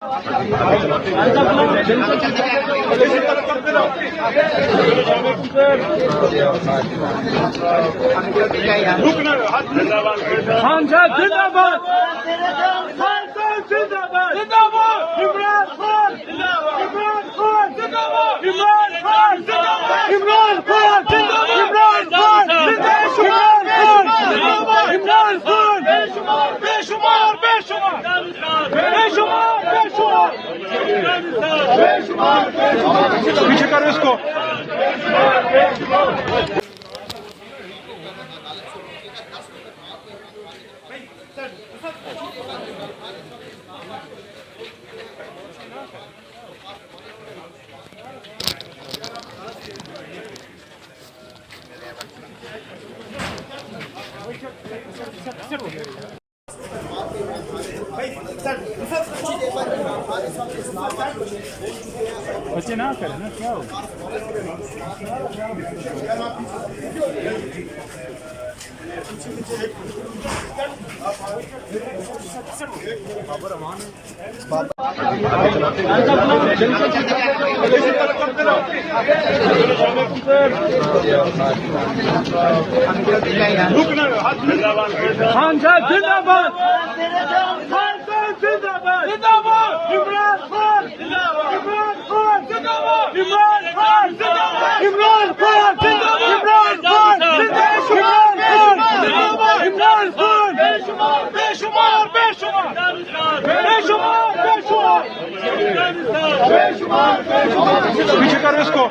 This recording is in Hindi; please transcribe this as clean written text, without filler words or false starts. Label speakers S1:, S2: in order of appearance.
S1: खान साहब जिंदाबाद, खान साहब जिंदाबाद, जिंदाबाद इमरान खान, इमरान खान जिंदाबाद, इमरान खान जिंदाबाद, इमरान खान जिंदाबाद, इमरान खान जिंदाबाद, इमरान खान बेशुमार बेशुमार बेशुमार बेशुमार बेशुमार बेशुमार बेशुमार पीछे करो इसको। बच्चे ना करें ना, क्या हो खान साहब जिंदाबाद, खान साहब जिंदाबाद, जिंदाबाद इमरान खान, इमरान खान जिंदाबाद, इमरान खान जिंदाबाद, इमरान खान जिंदाबाद, इमरान खान जिंदाबाद, इमरान खान बेशुमार बेशुमार बेशुमार बेशुमार बेशुमार बेशुमार बेशुमार पीछे करो इसको।